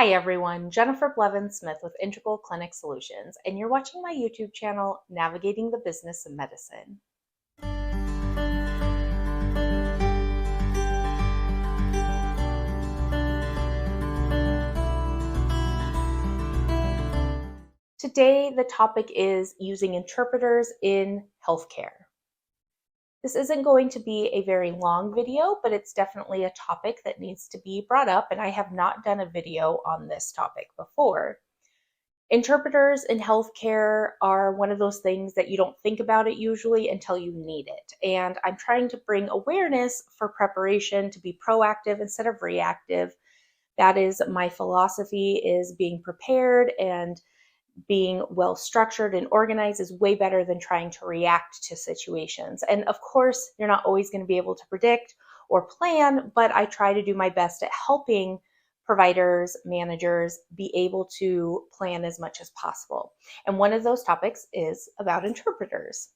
Hi everyone, Jennifer Blevins-Smith with Integral Clinic Solutions, and you're watching my YouTube channel, Navigating the Business of Medicine. Today, the topic is using interpreters in healthcare. This isn't going to be a very long video, but it's definitely a topic that needs to be brought up, and I have not done a video on this topic before. Interpreters in healthcare are one of those things that you don't think about it usually until you need it. And I'm trying to bring awareness for preparation to be proactive instead of reactive. That is my philosophy, is being prepared and being well structured and organized is way better than trying to react to situations. And of course, you're not always going to be able to predict or plan, but I try to do my best at helping providers, managers be able to plan as much as possible. And one of those topics is about interpreters.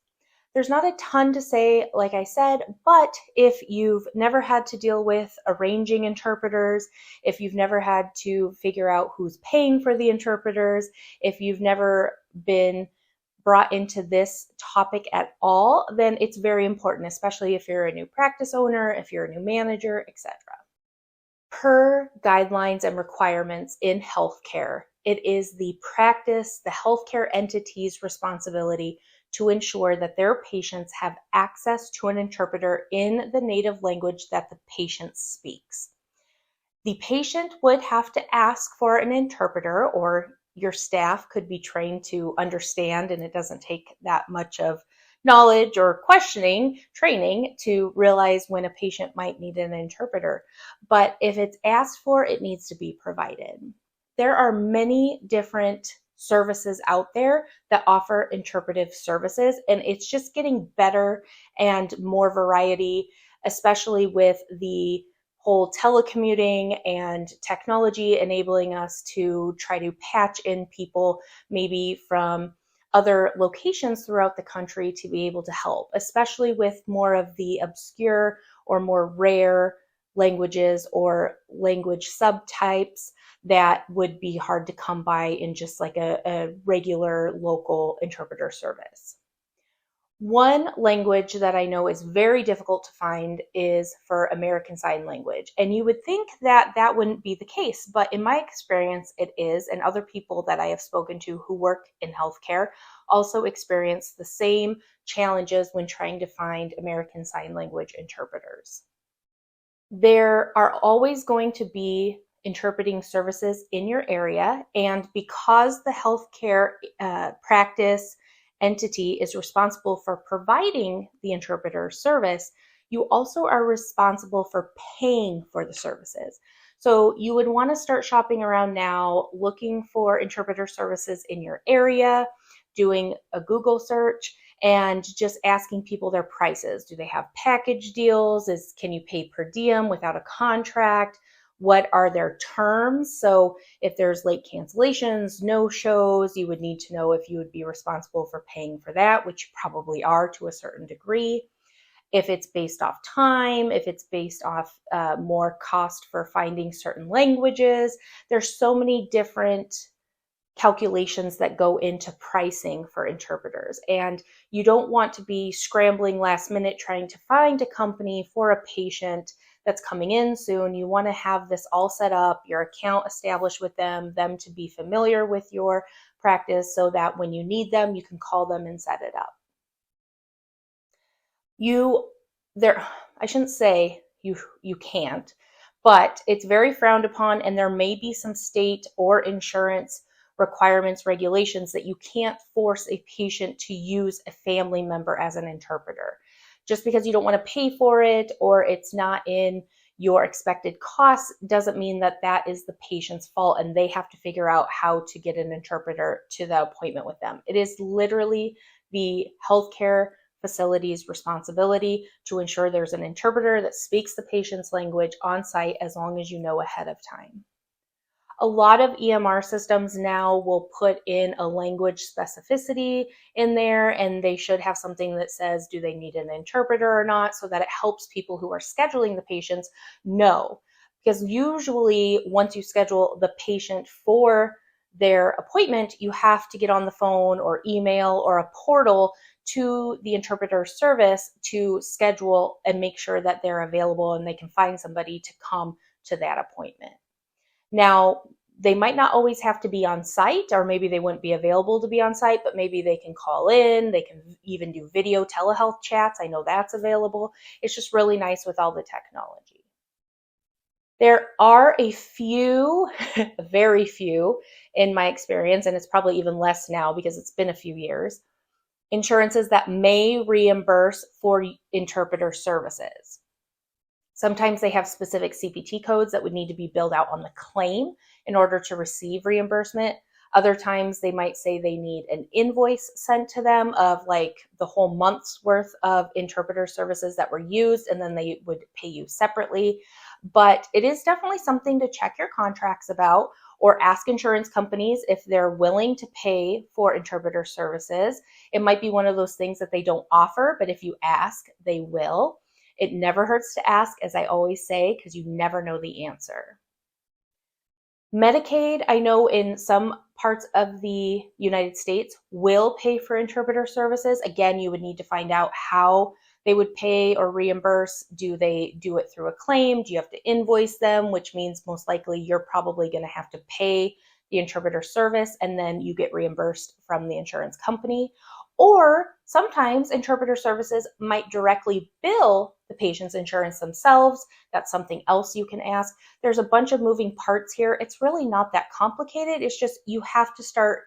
There's not a ton to say, like I said, but if you've never had to deal with arranging interpreters, if you've never had to figure out who's paying for the interpreters, if you've never been brought into this topic at all, then it's very important, especially if you're a new practice owner, if you're a new manager, etc. Per guidelines and requirements in healthcare, it is the practice, the healthcare entity's responsibility to ensure that their patients have access to an interpreter in the native language that the patient speaks. The patient would have to ask for an interpreter, or your staff could be trained to understand, and it doesn't take that much of knowledge or training to realize when a patient might need an interpreter. But if it's asked for, it needs to be provided. There are many different services out there that offer interpretive services, and it's just getting better and more variety, especially with the whole telecommuting and technology enabling us to try to patch in people maybe from other locations throughout the country to be able to help, especially with more of the obscure or more rare languages or language subtypes that would be hard to come by in just like a regular local interpreter service. One language that I know is very difficult to find is for American Sign Language. And you would think that that wouldn't be the case, but in my experience, it is. And other people that I have spoken to who work in healthcare also experience the same challenges when trying to find American Sign Language interpreters. There are always going to be interpreting services in your area, and because the healthcare practice entity is responsible for providing the interpreter service, you also are responsible for paying for the services. So you would want to start shopping around now, looking for interpreter services in your area, doing a Google search, and just asking people their prices. Do they have package deals? Can you pay per diem without a contract? What are their terms? So if there's late cancellations, no-shows, you would need to know if you would be responsible for paying for that, which you probably are to a certain degree. If it's based off time, if it's based off more cost for finding certain languages. There's so many different calculations that go into pricing for interpreters. And you don't want to be scrambling last minute trying to find a company for a patient that's coming in soon. You want to have this all set up, your account established with them to be familiar with your practice so that when you need them, you can call them and set it up. I shouldn't say you can't, but it's very frowned upon, and there may be some state or insurance requirements, regulations that you can't force a patient to use a family member as an interpreter. Just because you don't want to pay for it or it's not in your expected costs doesn't mean that that is the patient's fault and they have to figure out how to get an interpreter to the appointment with them. It is literally the healthcare facility's responsibility to ensure there's an interpreter that speaks the patient's language on site as long as you know ahead of time. A lot of EMR systems now will put in a language specificity in there, and they should have something that says, do they need an interpreter or not, so that it helps people who are scheduling the patients know. Because usually once you schedule the patient for their appointment, you have to get on the phone or email or a portal to the interpreter service to schedule and make sure that they're available and they can find somebody to come to that appointment. Now, they might not always have to be on site, or maybe they wouldn't be available to be on site, but maybe they can call in. They can even do video telehealth chats. I know that's available. It's just really nice with all the technology. There are a few, very few in my experience, and it's probably even less now because it's been a few years, insurances that may reimburse for interpreter services. Sometimes they have specific CPT codes that would need to be billed out on the claim in order to receive reimbursement. Other times they might say they need an invoice sent to them of like the whole month's worth of interpreter services that were used, and then they would pay you separately. But it is definitely something to check your contracts about, or ask insurance companies if they're willing to pay for interpreter services. It might be one of those things that they don't offer, but if you ask, they will. It never hurts to ask, as I always say, because you never know the answer. Medicaid, I know in some parts of the United States, will pay for interpreter services. Again, you would need to find out how they would pay or reimburse. Do they do it through a claim? Do you have to invoice them? Which means most likely you're probably going to have to pay the interpreter service and then you get reimbursed from the insurance company. Or sometimes interpreter services might directly bill the patient's insurance themselves. That's something else you can ask. There's a bunch of moving parts here. It's really not that complicated. It's just you have to start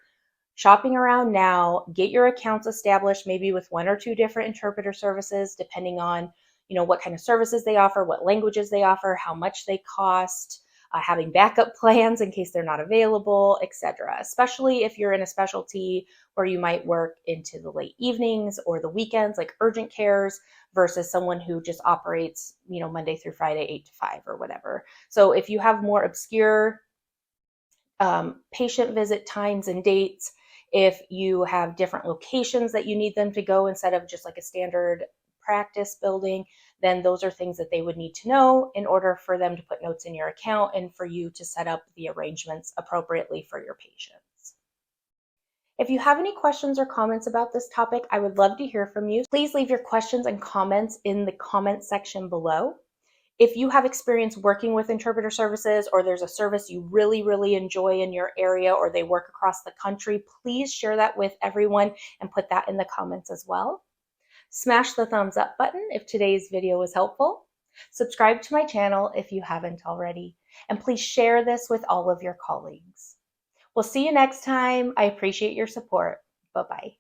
shopping around now, get your accounts established, maybe with one or two different interpreter services, depending on, what kind of services they offer, what languages they offer, how much they cost, having backup plans in case they're not available, etc. Especially if you're in a specialty where you might work into the late evenings or the weekends, like urgent cares, versus someone who just operates, Monday through Friday, 8 to 5 or whatever. So if you have more obscure patient visit times and dates, if you have different locations that you need them to go instead of just like a standard practice building, then those are things that they would need to know in order for them to put notes in your account and for you to set up the arrangements appropriately for your patients. If you have any questions or comments about this topic, I would love to hear from you. Please leave your questions and comments in the comment section below. If you have experience working with interpreter services, or there's a service you really, really enjoy in your area, or they work across the country, please share that with everyone and put that in the comments as well. Smash the thumbs up button if today's video was helpful. Subscribe to my channel if you haven't already, and please share this with all of your colleagues. We'll see you next time. I appreciate your support. Bye-bye.